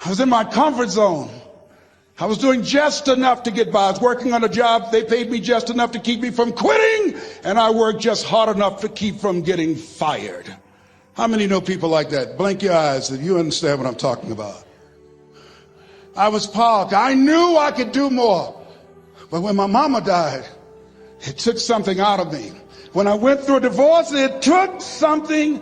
I was in my comfort zone. I was doing just enough to get by. I was working on a job. They paid me just enough to keep me from quitting, and I worked just hard enough to keep from getting fired. How many know people like that? Blink your eyes if you understand what I'm talking about. I was parked. I knew I could do more. But when my mama died, it took something out of me. When I went through a divorce, it took something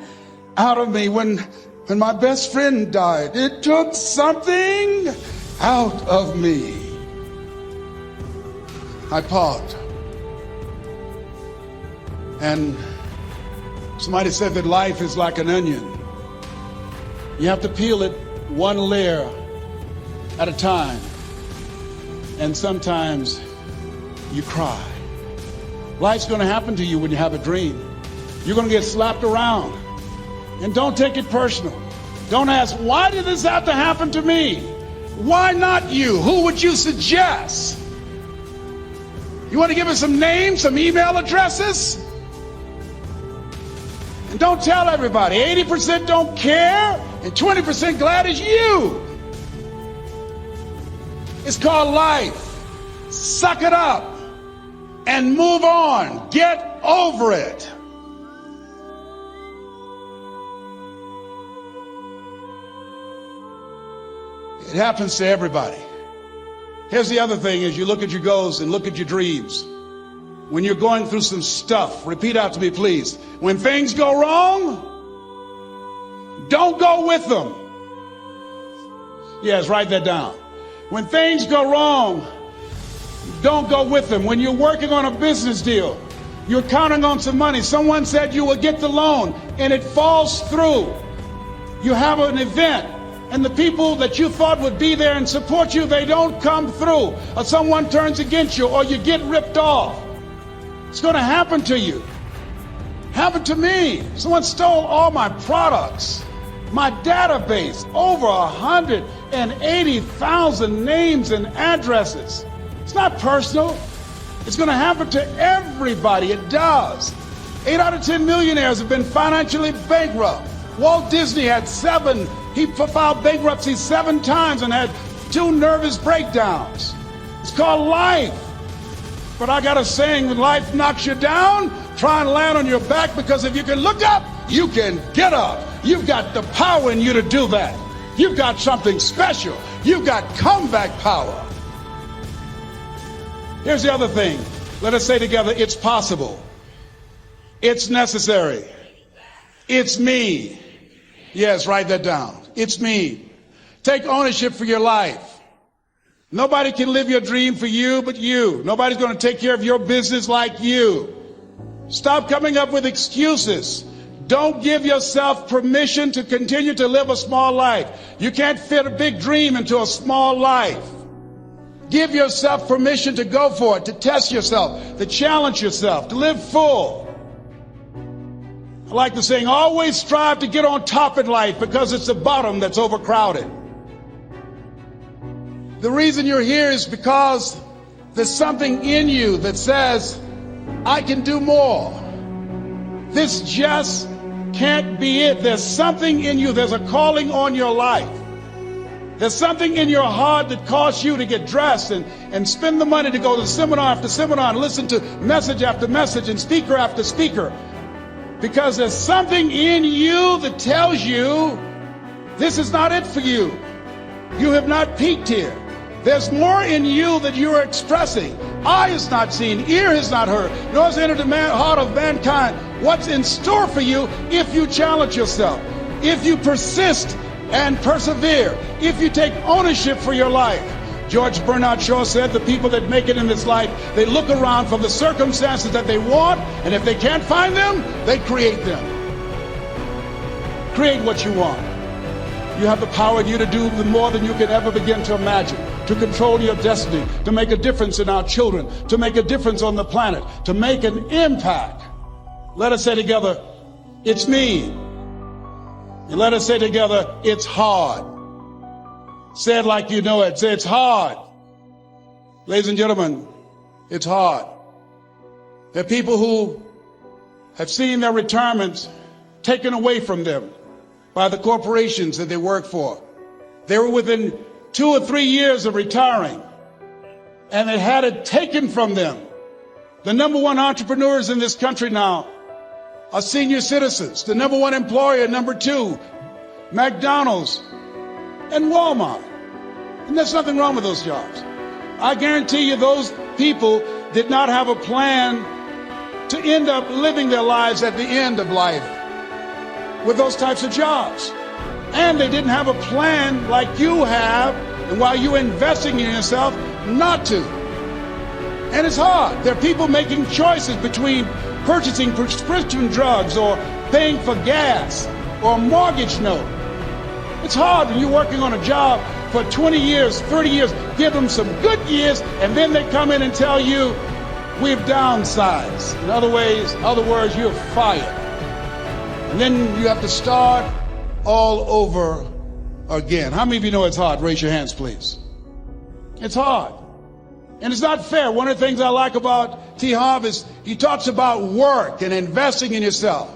out of me. When my best friend died, it took something out of me. I paused. And somebody said that life is like an onion. You have to peel it one layer at a time. And sometimes you cry. Life's going to happen to you when you have a dream. You're going to get slapped around. And don't take it personal. Don't ask, why did this have to happen to me? Why not you? Who would you suggest? You want to give us some names, some email addresses? And don't tell everybody. 80% don't care, and 20% glad it's you. It's called life. Suck it up and move on. Get over it. It happens to everybody. Here's the other thing: as you look at your goals and look at your dreams, when you're going through some stuff, repeat out to me, please. When things go wrong, don't go with them. Yes, write that down. When things go wrong, don't go with them. When you're working on a business deal, you're counting on some money. Someone said you will get the loan, and it falls through. You have an event, and the people that you thought would be there and support you, they don't come through. Or someone turns against you, or you get ripped off. It's going to happen to you. Happened to me. Someone stole all my products, my database, over 180,000 names and addresses. It's not personal. It's going to happen to everybody. It does. 8 out of 10 millionaires have been financially bankrupt. Walt Disney had 7. He filed bankruptcy 7 times and had 2 nervous breakdowns. It's called life. But I got a saying: when life knocks you down, try and land on your back, because if you can look up, you can get up. You've got the power in you to do that. You've got something special. You've got comeback power. Here's the other thing. Let us say together, it's possible. It's necessary. It's me. Yes, write that down. It's me. Take ownership for your life. Nobody can live your dream for you but you. Nobody's going to take care of your business like you. Stop coming up with excuses. Don't give yourself permission to continue to live a small life. You can't fit a big dream into a small life. Give yourself permission to go for it, to test yourself, to challenge yourself, to live full. I like the saying, always strive to get on top in life, because it's the bottom that's overcrowded. The reason you're here is because there's something in you that says, I can do more. This just can't be it. There's something in you. There's a calling on your life. There's something in your heart that caused you to get dressed and spend the money to go to seminar after seminar and listen to message after message and speaker after speaker. Because there's something in you that tells you this is not it for you. You have not peaked here. There's more in you that you are expressing. Eye has not seen, ear has not heard, nor has entered the heart of mankind what's in store for you if you challenge yourself, if you persist and persevere, if you take ownership for your life. George Bernard Shaw said the people that make it in this life, they look around for the circumstances that they want, and if they can't find them, they create them. Create what you want. You have the power in you to do more than you can ever begin to imagine, to control your destiny, to make a difference in our children, to make a difference on the planet, to make an impact. Let us say together, it's me. And let us say together, it's hard. Say it like you know it. Say, it's hard. Ladies and gentlemen, it's hard. There are people who have seen their retirements taken away from them by the corporations that they work for. They were within 2 or 3 years of retiring, and they had it taken from them. The number one entrepreneurs in this country now are senior citizens. The number one employer, number two, McDonald's and Walmart. And there's nothing wrong with those jobs. I guarantee you those people did not have a plan to end up living their lives at the end of life with those types of jobs. And they didn't have a plan like you have, and while you're investing in yourself, not to. And it's hard. There are people making choices between purchasing prescription drugs or paying for gas or a mortgage note. It's hard when you're working on a job for 20 years, 30 years, give them some good years, and then they come in and tell you, we've downsized. In other words, you're fired. And then you have to start all over again. How many of you know it's hard? Raise your hands, please. It's hard. And it's not fair. One of the things I like about T. Harv is he talks about work and investing in yourself.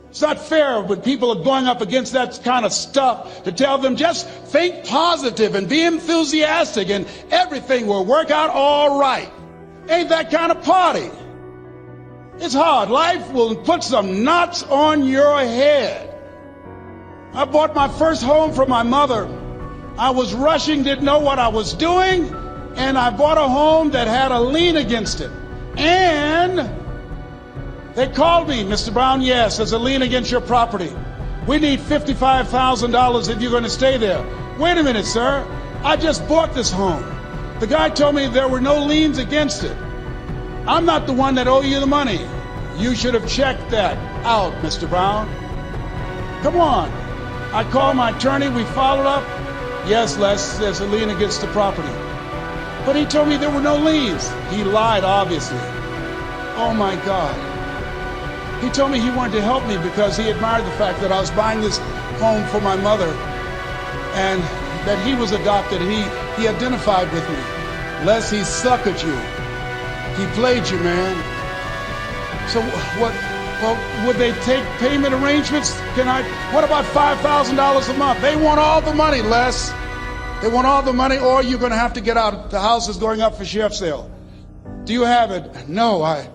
It's not fair when people are going up against that kind of stuff to tell them just think positive and be enthusiastic and everything will work out all right. Ain't that kind of party. It's hard. Life will put some knots on your head. I bought my first home for my mother. I was rushing, didn't know what I was doing, and I bought a home that had a lien against it. And they called me, Mr. Brown, yes, there's a lien against your property. We need $55,000 if you're going to stay there. Wait a minute, sir. I just bought this home. The guy told me there were no liens against it. I'm not the one that owe you the money. You should have checked that out, Mr. Brown. Come on. I called my attorney. We followed up. Yes, Les, there's a lien against the property. But he told me there were no liens. He lied, obviously. Oh, my God. He told me he wanted to help me because he admired the fact that I was buying this home for my mother and that he was adopted. He identified with me. Les, he suckered you. He played you, man. So what? Well, would they take payment arrangements? What about $5,000 a month? They want all the money, Les. They want all the money, or you're going to have to get out. The house is going up for sheriff's sale. Do you have it? No, I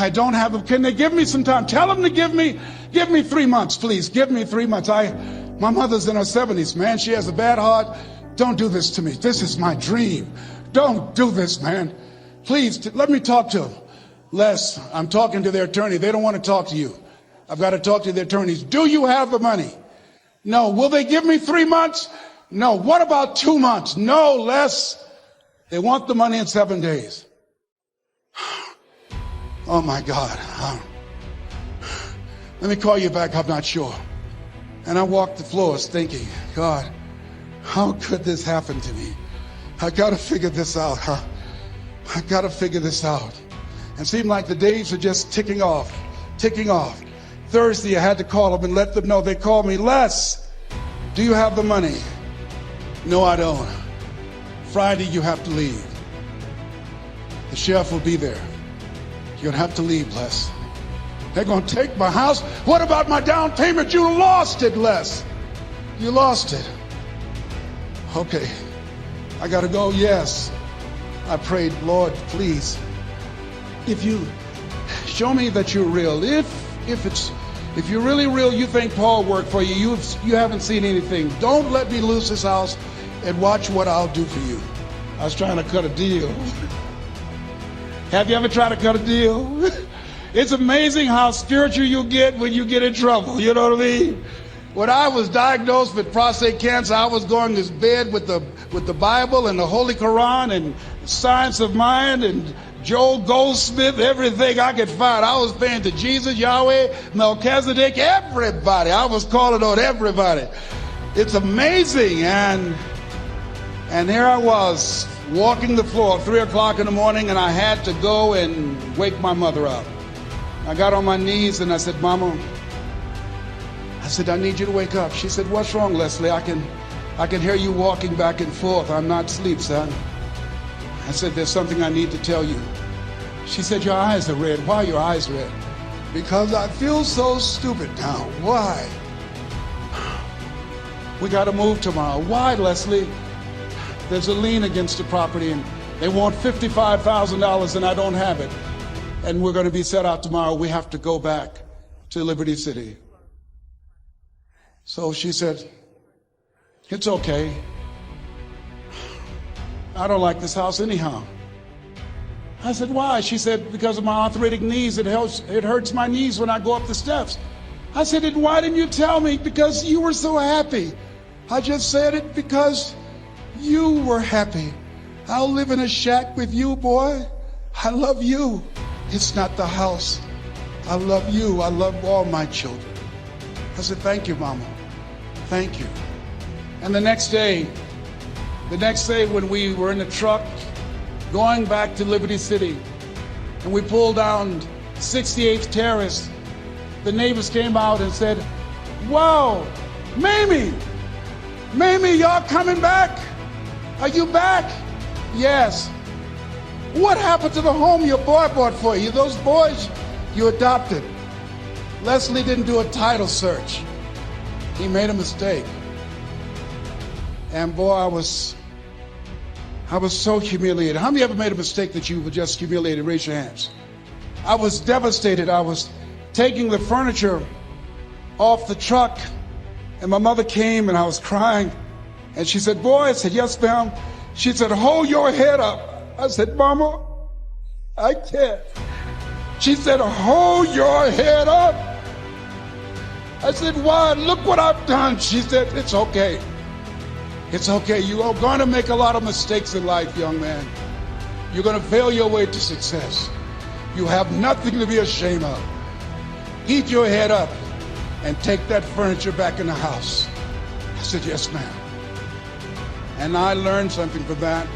don't have it. Can they give me some time? Tell them to give me 3 months, please. Give me 3 months. My mother's in her 70s, man. She has a bad heart. Don't do this to me. This is my dream. Don't do this, man. Please, let me talk to them. Les, I'm talking to their attorney. They don't want to talk to you. I've got to talk to their attorneys. Do you have the money? No. Will they give me 3 months? No. What about 2 months? No, Les. They want the money in 7 days. Oh, my God. Let me call you back. I'm not sure. And I walked the floors thinking, God, how could this happen to me? I got to figure this out, huh? I got to figure this out. It seemed like the days were just ticking off. Thursday, I had to call them and let them know. They called me, Les, do you have the money? No, I don't. Friday, you have to leave. The sheriff will be there. You're going to have to leave, Les. They're going to take my house. What about my down payment? You lost it, Les. You lost it. Okay. I got to go. Yes. I prayed, Lord, please, if you show me that you're real, if you're really real, you think Paul worked for you, you haven't seen anything. Don't let me lose this house and watch what I'll do for you. I was trying to cut a deal. Have you ever tried to cut a deal? It's amazing how spiritual you get when you get in trouble. You know what I mean? When I was diagnosed with prostate cancer, I was going to bed with the Bible and the Holy Quran and Science of Mind and Joel Goldsmith, everything I could find. I was praying to Jesus, Yahweh, Melchizedek, everybody. I was calling on everybody. It's amazing. And here I was walking the floor at 3 o'clock in the morning, and I had to go and wake my mother up. I got on my knees and I said, Mama, I need you to wake up. She said, what's wrong, Leslie? I can hear you walking back and forth. I'm not asleep, son. I said, there's something I need to tell you. She said, your eyes are red. Why are your eyes red? Because I feel so stupid now. Why? we got to move tomorrow. Why, Leslie? There's a lien against the property and they want $55,000 and I don't have it. And we're going to be set out tomorrow. We have to go back to Liberty City. So she said, it's okay. I don't like this house anyhow. I said, why? She said, because of my arthritic knees, it hurts my knees when I go up the steps. I said, and why didn't you tell me? Because you were so happy. I just said it because you were happy. I'll live in a shack with you, boy. I love you. It's not the house. I love you. I love all my children. I said, thank you, Mama. Thank you. And the next day when we were in the truck going back to Liberty City and we pulled down 68th Terrace, the neighbors came out and said, wow, Mamie, y'all coming back? Are you back? Yes. What happened to the home your boy bought for you? Those boys you adopted. Leslie didn't do a title search. He made a mistake. And boy, I was so humiliated. How many ever made a mistake that you were just humiliated? Raise your hands. I was devastated. I was taking the furniture off the truck and my mother came and I was crying and she said, boy, I said, yes, ma'am. She said, hold your head up. I said, Mama, I can't. She said, hold your head up. I said, why? Look what I've done. She said, it's okay. It's okay. You are going to make a lot of mistakes in life, young man. You're going to fail your way to success. You have nothing to be ashamed of. Keep your head up and take that furniture back in the house. I said, yes, ma'am. And I learned something from that.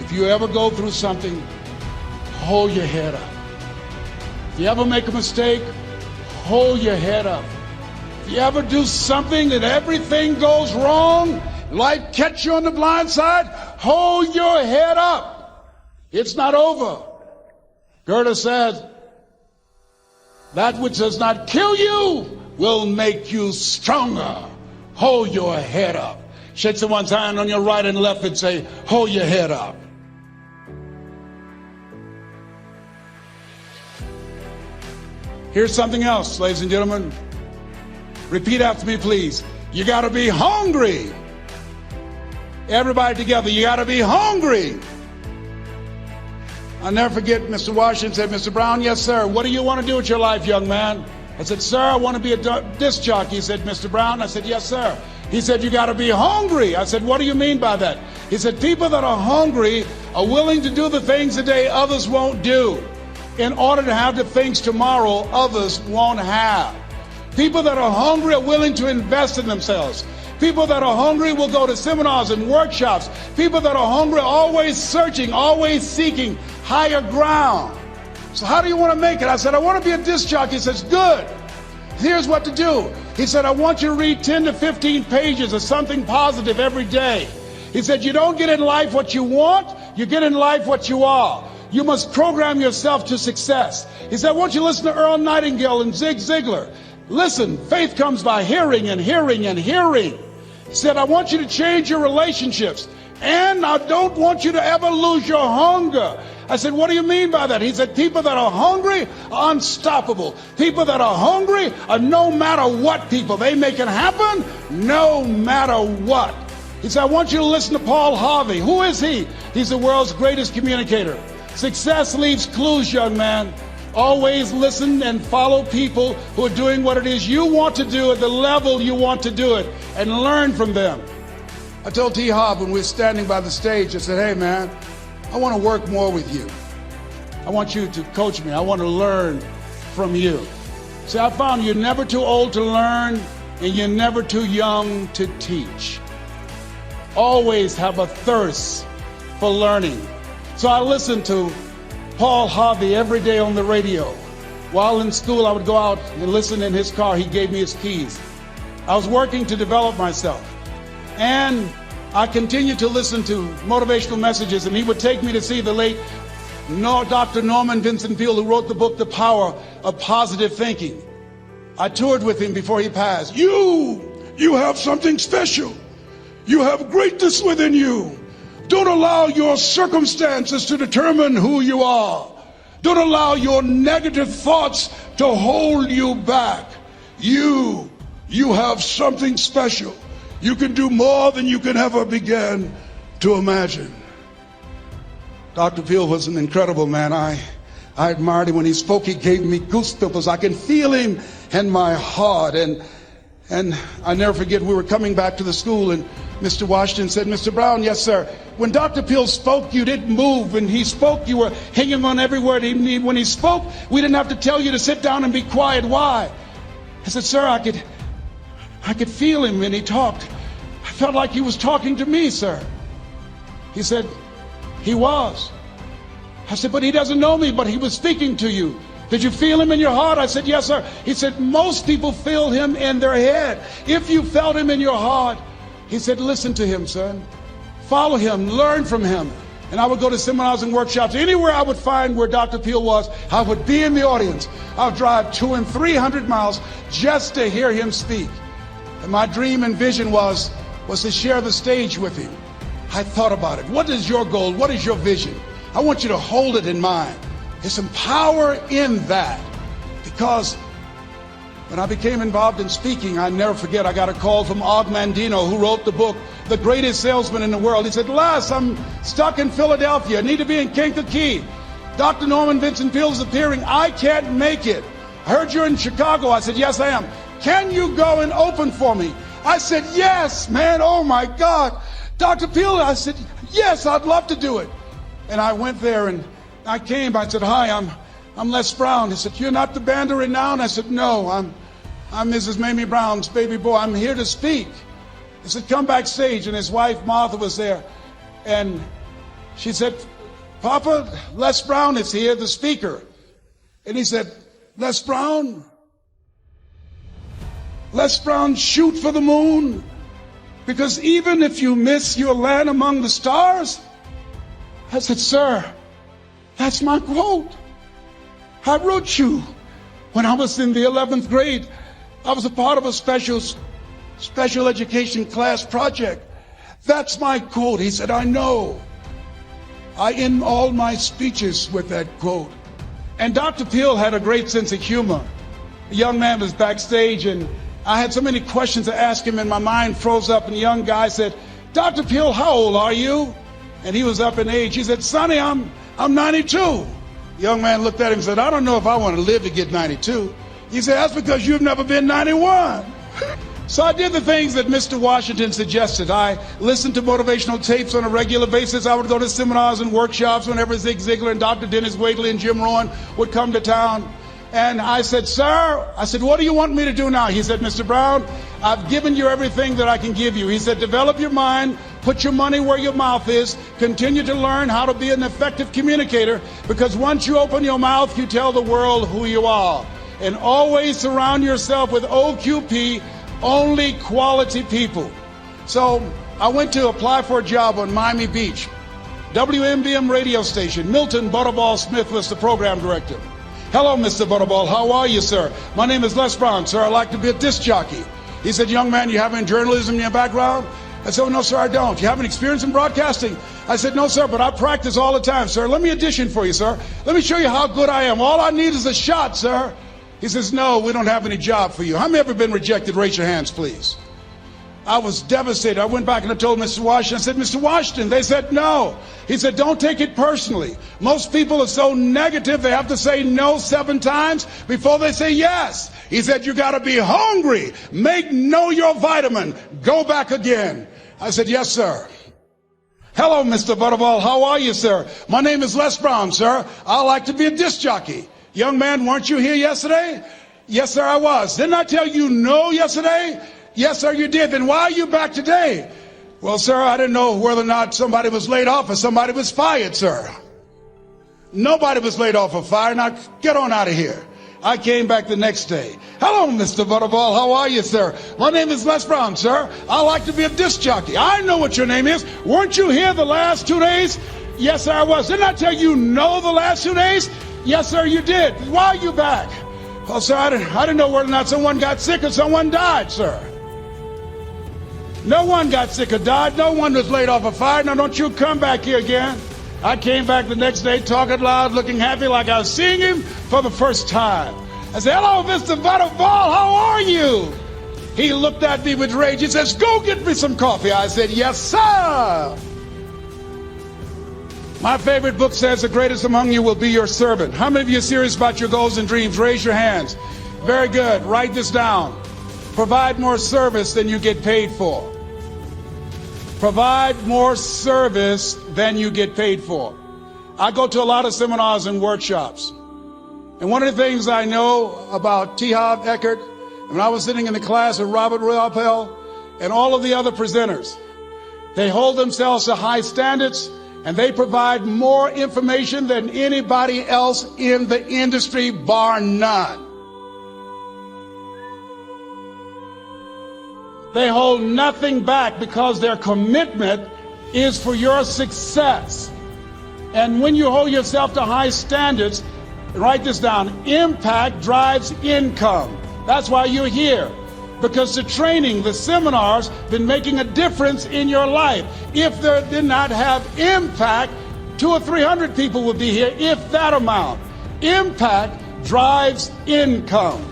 If you ever go through something, hold your head up. If you ever make a mistake, hold your head up. If you ever do something that everything goes wrong, life catch you on the blind side, hold your head up. It's not over. Goethe said, that which does not kill you will make you stronger. Hold your head up. Shake someone's hand on your right and left and say, hold your head up. Here's something else, ladies and gentlemen. Repeat after me, please. You got to be hungry. Everybody together, you got to be hungry. I'll never forget, Mr. Washington said, Mr. Brown, yes, sir. What do you want to do with your life, young man? I said, sir, I want to be a disc jockey. He said, Mr. Brown? I said, yes, sir. He said, you got to be hungry. I said, what do you mean by that? He said, people that are hungry are willing to do the things today others won't do in order to have the things tomorrow others won't have. People that are hungry are willing to invest in themselves. People that are hungry will go to seminars and workshops. People that are hungry are always searching, always seeking higher ground. So how do you want to make it? I said, I want to be a disc jockey. He says, good. Here's what to do. He said, I want you to read 10 to 15 pages of something positive every day. He said, you don't get in life what you want, you get in life what you are. You must program yourself to success. He said, I want you to listen to Earl Nightingale and Zig Ziglar. Listen, faith comes by hearing and hearing and hearing. He said, I want you to change your relationships. And I don't want you to ever lose your hunger. I said, what do you mean by that? He said, people that are hungry are unstoppable. People that are hungry are no matter what people. They make it happen no matter what. He said, I want you to listen to Paul Harvey. Who is he? He's the world's greatest communicator. Success leaves clues, young man. Always listen and follow people who are doing what it is you want to do at the level you want to do it and learn from them. I told T. Hobb when we were standing by the stage, I said, hey man, I want to work more with you. I want you to coach me. I want to learn from you. See, I found you're never too old to learn and you're never too young to teach. Always have a thirst for learning. So I listened to Paul Harvey every day on the radio. While in school, I would go out and listen in his car. He gave me his keys. I was working to develop myself. And I continued to listen to motivational messages, and he would take me to see the late Dr. Norman Vincent Peale, who wrote the book, The Power of Positive Thinking. I toured with him before he passed. You You have something special. You have greatness within you. Don't allow your circumstances to determine who you are. Don't allow your negative thoughts to hold you back. You have something special. You can do more than you can ever begin to imagine. Dr. Peel was an incredible man. I admired him. When he spoke, he gave me goosebumps. I can feel him in my heart. And I never forget, we were coming back to the school, and Mr. Washington said, Mr. Brown, yes, sir. When Dr. Peel spoke, you didn't move. When he spoke, you were hanging on every word. When he spoke, we didn't have to tell you to sit down and be quiet. Why? I said, sir, I could feel him when he talked. I felt like he was talking to me, sir. He said, he was. I said, but he doesn't know me, but he was speaking to you. Did you feel him in your heart? I said, yes, sir. He said, most people feel him in their head. If you felt him in your heart, he said, listen to him, son. Follow him, learn from him. And I would go to seminars and workshops. Anywhere I would find where Dr. Peel was, I would be in the audience. I would drive 200 and 300 miles just to hear him speak. And my dream and vision was to share the stage with him. I thought about it. What is your goal? What is your vision? I want you to hold it in mind. There's some power in that. Because when I became involved in speaking, I never forget, I got a call from Og Mandino, who wrote the book, The Greatest Salesman in the World. He said, Les, I'm stuck in Philadelphia. I need to be in Kankakee. Dr. Norman Vincent Peale is appearing. I can't make it. I heard you're in Chicago. I said, yes, I am. Can you go and open for me? I said, yes, man. Oh, my God. Dr. Peale, I said, yes, I'd love to do it. And I went there and I came. I said, hi, I'm Les Brown. He said, you're not the band of renown? I said, no, I'm Mrs. Mamie Brown's baby boy. I'm here to speak. He said, come backstage. And his wife, Martha, was there. And she said, Papa, Les Brown is here, the speaker. And he said, Les Brown? Les Brown, shoot for the moon? Because even if you miss, you'll land among the stars? I said, sir, that's my quote. I wrote you when I was in the 11th grade. I was a part of a special education class project. That's my quote. He said, I know. I end all my speeches with that quote. And Dr. Peel had a great sense of humor. A young man was backstage, and I had so many questions to ask him, and my mind froze up, and the young guy said, Dr. Peel, how old are you? And he was up in age. He said, Sonny, I'm 92. The young man looked at him and said, I don't know if I want to live to get 92. He said, that's because you've never been 91. So I did the things that Mr. Washington suggested. I listened to motivational tapes on a regular basis. I would go to seminars and workshops whenever Zig Ziglar and Dr. Dennis Waitley and Jim Rohn would come to town. And I said, sir, what do you want me to do now? He said, Mr. Brown, I've given you everything that I can give you. He said, develop your mind, put your money where your mouth is, continue to learn how to be an effective communicator, because once you open your mouth, you tell the world who you are. And always surround yourself with OQP, only quality people. So I went to apply for a job on Miami Beach. WMBM radio station. Milton Butterball Smith was the program director. Hello, Mr. Butterball. How are you, sir? My name is Les Brown, sir. I'd like to be a disc jockey. He said, young man, you have any journalism in your background? I said, oh, no, sir, I don't. You have any experience in broadcasting? I said, no, sir, but I practice all the time, sir. Let me audition for you, sir. Let me show you how good I am. All I need is a shot, sir. He says, no, we don't have any job for you. How many ever been rejected? Raise your hands, please. I was devastated. I went back and I told Mr. Washington, I said, Mr. Washington, they said no. He said, don't take it personally. Most people are so negative, they have to say no 7 times before they say yes. He said, you got to be hungry. Know your vitamin. Go back again. I said, yes, sir. Hello, Mr. Butterball. How are you, sir? My name is Les Brown, sir. I like to be a disc jockey. Young man, weren't you here yesterday? Yes, sir, I was. Didn't I tell you no yesterday? Yes, sir, you did. Then why are you back today? Well, sir, I didn't know whether or not somebody was laid off or somebody was fired, sir. Nobody was laid off or fired. Now, get on out of here. I came back the next day. Hello, Mr. Butterball. How are you, sir? My name is Les Brown, sir. I like to be a disc jockey. I know what your name is. Weren't you here the last 2 days? Yes, sir, I was. Didn't I tell you no the last 2 days? Yes, sir, you did. Why are you back? Well, sir, I didn't know whether or not someone got sick or someone died, sir. No one got sick or died. No one was laid off a fire. Now don't you come back here again. I came back the next day talking loud, looking happy like I was seeing him for the first time. I said, hello, Mr. Butterball, how are you? He looked at me with rage. He says, go get me some coffee. I said, yes, sir. My favorite book says, the greatest among you will be your servant. How many of you are serious about your goals and dreams? Raise your hands. Very good. Write this down. Provide more service than you get paid for. Provide more service than you get paid for. I go to a lot of seminars and workshops. And one of the things I know about T. Harv Eckert, when I was sitting in the class with Robert Ruppel and all of the other presenters, they hold themselves to high standards and they provide more information than anybody else in the industry, bar none. They hold nothing back because their commitment is for your success. And when you hold yourself to high standards, write this down, impact drives income. That's why you're here. Because the training, the seminars, been making a difference in your life. If they did not have impact, 200 or 300 people would be here, if that amount. Impact drives income.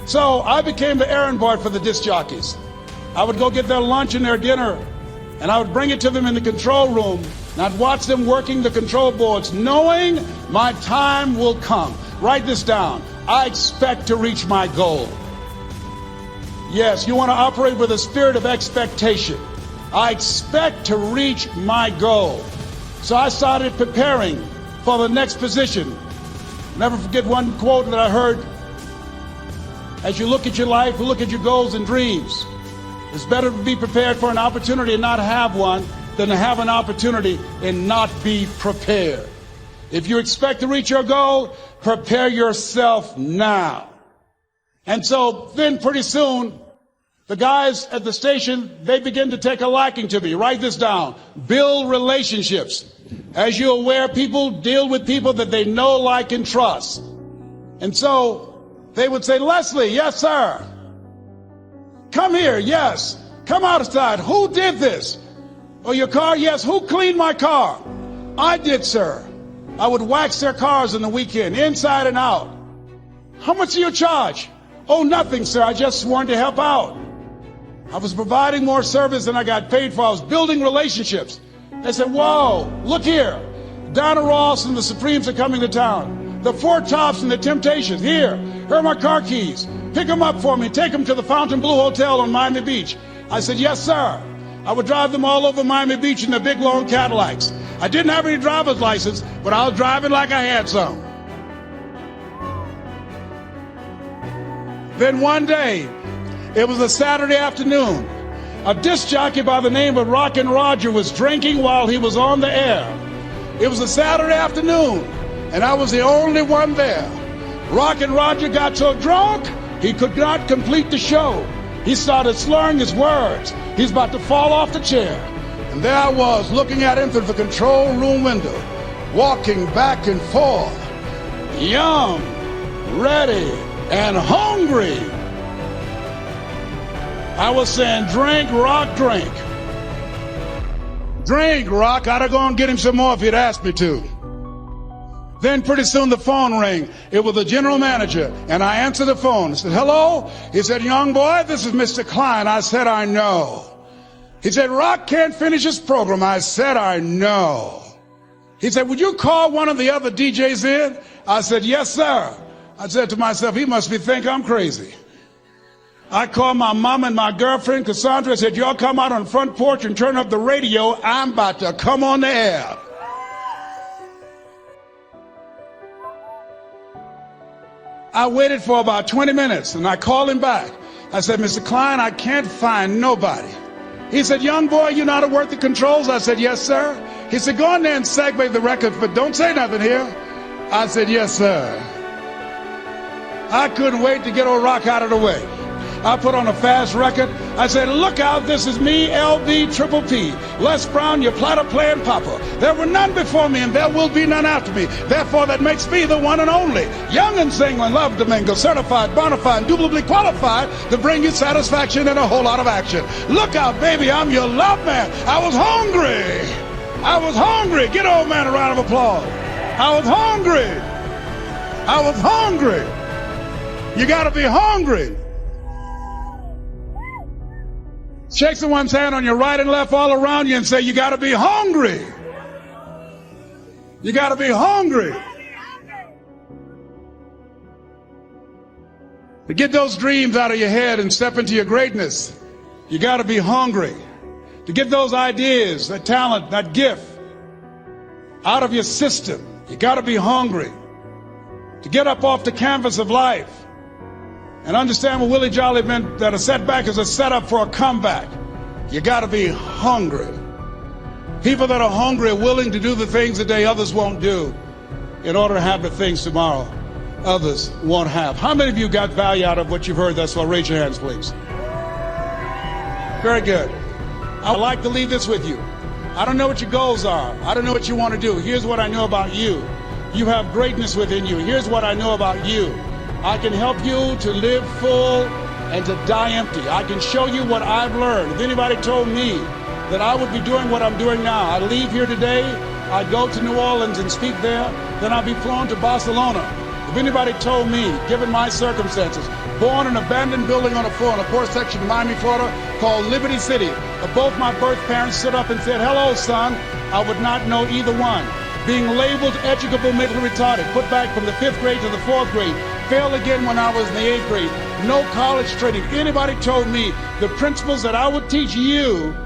So I became the errand boy for the disc jockeys. I would go get their lunch and their dinner, and I would bring it to them in the control room, and I'd watch them working the control boards, knowing my time will come. Write this down. I expect to reach my goal. Yes, you want to operate with a spirit of expectation. I expect to reach my goal. So I started preparing for the next position. Never forget one quote that I heard. As you look at your life, look at your goals and dreams. It's better to be prepared for an opportunity and not have one than to have an opportunity and not be prepared. If you expect to reach your goal, prepare yourself now. And so then pretty soon, the guys at the station, they begin to take a liking to me. Write this down. Build relationships. As you're aware, people deal with people that they know, like, and trust. And so they would say, Leslie, yes, sir. Come here, yes. Come outside. Who did this? Oh, your car? Yes. Who cleaned my car? I did, sir. I would wax their cars on the weekend, inside and out. How much do you charge? Oh, nothing, sir. I just wanted to help out. I was providing more service than I got paid for. I was building relationships. They said, whoa, look here. Donna Ross and the Supremes are coming to town. The Four Tops and the Temptations. Here are my car keys. Pick them up for me. Take them to the Fontainebleau Hotel on Miami Beach. I said, yes, sir. I would drive them all over Miami Beach in the big, long Cadillacs. I didn't have any driver's license, but I was driving like I had some. Then one day, it was a Saturday afternoon. A disc jockey by the name of Rockin' Roger was drinking while he was on the air. It was a Saturday afternoon, and I was the only one there. Rockin' Roger got so drunk, he could not complete the show. He started slurring his words. He's about to fall off the chair. And there I was, looking at him through the control room window, walking back and forth, young, ready, and hungry. I was saying, drink, Rock, drink. Drink, Rock. I'd have gone and get him some more if he'd asked me to. Then pretty soon the phone rang. It was the general manager, and I answered the phone. I said, hello? He said, young boy, this is Mr. Klein. I said, I know. He said, Rock can't finish his program. I said, I know. He said, would you call one of the other DJs in? I said, yes, sir. I said to myself, he must think I'm crazy. I called my mom and my girlfriend, Cassandra. I said, y'all come out on the front porch and turn up the radio. I'm about to come on the air. I waited for about 20 minutes, and I called him back. I said, Mr. Klein, I can't find nobody. He said, young boy, you know how to work the controls? I said, yes, sir. He said, go in there and segue the record, but don't say nothing here. I said, yes, sir. I couldn't wait to get old Rock out of the way. I put on a fast record. I said, look out, this is me, LB Triple P, Les Brown, your platter playing papa. There were none before me, and there will be none after me. Therefore, that makes me the one and only. Young and single and love Domingo, certified, bona fide, indubitably qualified to bring you satisfaction and a whole lot of action. Look out, baby, I'm your love man. I was hungry. I was hungry. Get old man a round of applause. I was hungry. I was hungry. You got to be hungry. Shake someone's hand on your right and left all around you and say, you got to be hungry. You got to be hungry. To get those dreams out of your head and step into your greatness, you got to be hungry. To get those ideas, that talent, that gift out of your system, you got to be hungry. To get up off the canvas of life and understand what Willie Jolly meant, that a setback is a setup for a comeback. You got to be hungry. People that are hungry are willing to do the things today others won't do in order to have the things tomorrow others won't have. How many of you got value out of what you've heard thus far? Raise your hands, please. Very good. I'd like to leave this with you. I don't know what your goals are. I don't know what you want to do. Here's what I know about you. You have greatness within you. Here's what I know about you. I can help you to live full and to die empty. I can show you what I've learned. If anybody told me that I would be doing what I'm doing now, I'd leave here today, I'd go to New Orleans and speak there, then I'd be flown to Barcelona. If anybody told me, given my circumstances, born in an abandoned building on a floor in a poor section of Miami, Florida, called Liberty City, if both my birth parents stood up and said, hello, son, I would not know either one. Being labeled educable mentally retarded, put back from the 5th grade to the 4th grade, failed again when I was in the 8th grade, no college training. Anybody told me the principles that I would teach you,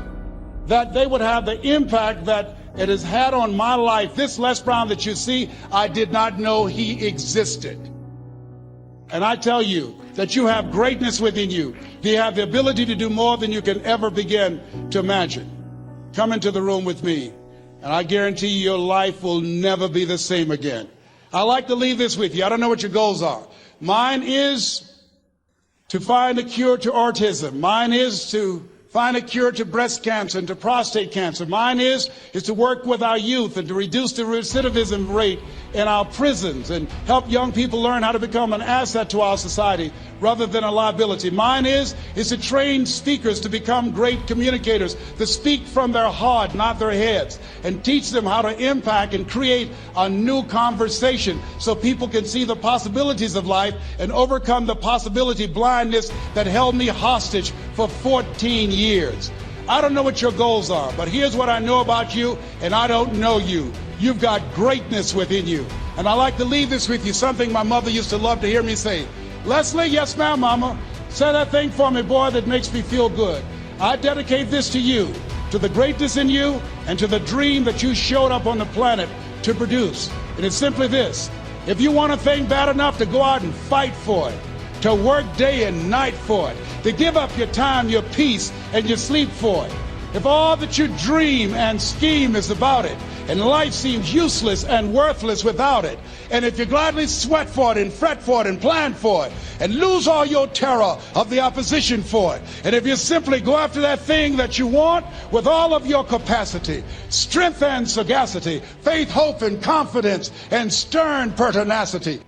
that they would have the impact that it has had on my life. This Les Brown that you see, I did not know he existed. And I tell you that you have greatness within you. You have the ability to do more than you can ever begin to imagine. Come into the room with me, and I guarantee you your life will never be the same again. I like to leave this with you. I don't know what your goals are. Mine is to find a cure to autism. Mine is to find a cure to breast cancer and to prostate cancer. Mine is to work with our youth and to reduce the recidivism rate in our prisons and help young people learn how to become an asset to our society rather than a liability. Mine is to train speakers to become great communicators, to speak from their heart, not their heads, and teach them how to impact and create a new conversation so people can see the possibilities of life and overcome the possibility blindness that held me hostage for 14 years. I don't know what your goals are, but here's what I know about you, and I don't know you. You've got greatness within you. And I like to leave this with you, something my mother used to love to hear me say. Leslie, yes ma'am, mama. Say that thing for me, boy, that makes me feel good. I dedicate this to you, to the greatness in you, and to the dream that you showed up on the planet to produce. And it's simply this. If you want a thing bad enough to go out and fight for it, to work day and night for it, to give up your time, your peace, and your sleep for it, if all that you dream and scheme is about it, and life seems useless and worthless without it, and if you gladly sweat for it and fret for it and plan for it, and lose all your terror of the opposition for it, and if you simply go after that thing that you want with all of your capacity, strength and sagacity, faith, hope, and confidence, and stern pertinacity,